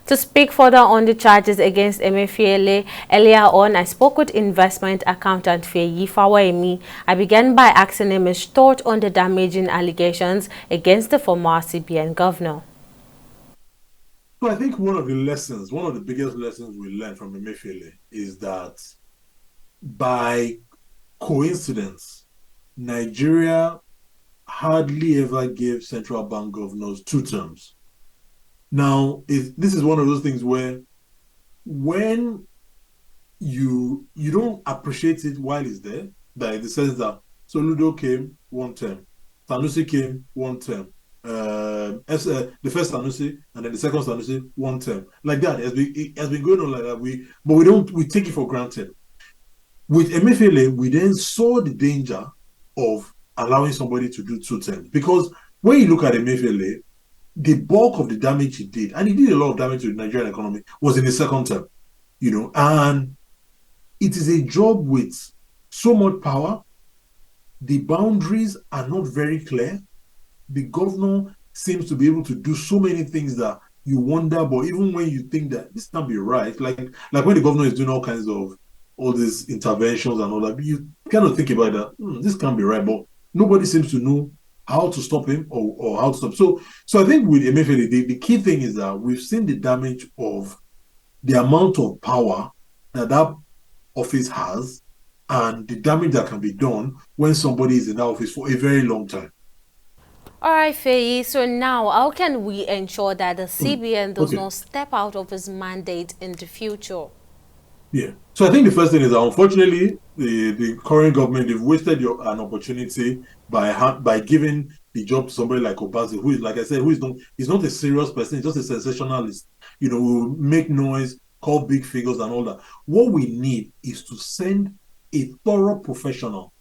To speak further on the charges against Emefiele, earlier on, I spoke with investment accountant Fawehinmi. I began by asking him his thought on the damaging allegations against the former CBN governor. So I think one of the biggest lessons we learned from Emefiele is that by coincidence, Nigeria hardly ever gave central bank governors 2 terms. Now, this is one of those things where when you don't appreciate it while it's there, that in the sense that Soludo came 1 term, Sanusi came 1 term, the first Sanusi and then the second Sanusi 1 term, like that. It has been going on like that. But we take it for granted. With Emefiele, we then saw the danger of allowing somebody to do 2 terms, because when you look at Emefiele, the bulk of the damage he did, and he did a lot of damage to the Nigerian economy, was in the second term, and it is a job with so much power. The boundaries are not very clear. The governor seems to be able to do so many things that you wonder, but even when you think that this can't be right, like when the governor is doing all kinds of all these interventions and all that, you kind of think about that, this can't be right, but nobody seems to know how to stop him or how to stop. So I think with Emefiele, the key thing is that we've seen the damage of the amount of power that office has and the damage that can be done when somebody is in that office for a very long time. All right, Faye, so now how can we ensure that the CBN does Okay. not step out of his mandate in the future? Yeah. So I think the first thing is that unfortunately the current government, they've wasted an opportunity by giving the job to somebody like Obasi, who is, like I said, he's not a serious person, he's just a sensationalist. Will make noise, call big figures and all that. What we need is to send a thorough professional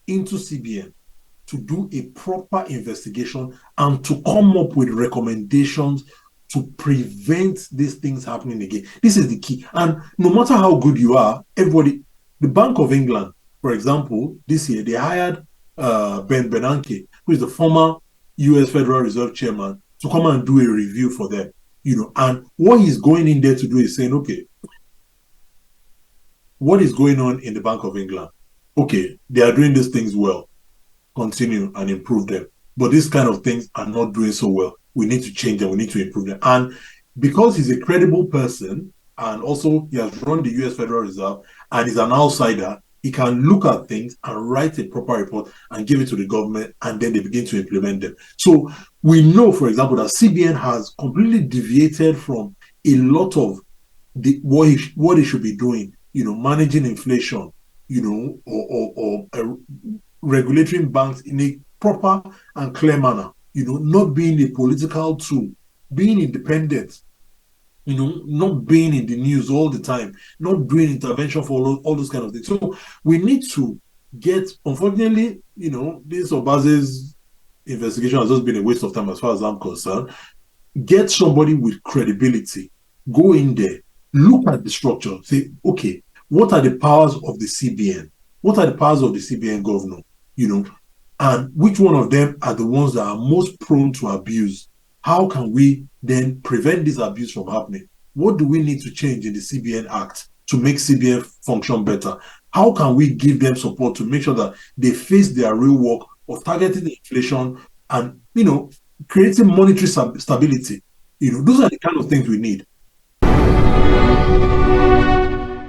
into CBN to do a proper investigation and to come up with recommendations to prevent these things happening again. This is the key. And no matter how good you are, everybody, the Bank of England, for example, this year, they hired Ben Bernanke, who is the former US Federal Reserve Chairman, to come and do a review for them. And what he's going in there to do is saying, okay, what is going on in the Bank of England? Okay, they are doing these things well. Continue and improve them. But these kind of things are not doing so well. We need to change them. We need to improve them. And because he's a credible person, and also he has run the US Federal Reserve and is an outsider, he can look at things and write a proper report and give it to the government, and then they begin to implement them. So we know, for example, that CBN has completely deviated from a lot of what he should be doing, managing inflation, or regulating banks in a proper and clear manner, not being a political tool, being independent, not being in the news all the time, not doing intervention for all those kind of things. So we need to unfortunately, this Obaze's investigation has just been a waste of time as far as I'm concerned. Get somebody with credibility, go in there, look at the structure, say, okay, what are the powers of the CBN? What are the powers of the CBN governor? And which one of them are the ones that are most prone to abuse? How can we then prevent this abuse from happening? What do we need to change in the CBN Act to make CBN function better? How can we give them support to make sure that they face their real work of targeting the inflation and, creating monetary stability? Those are the kind of things we need.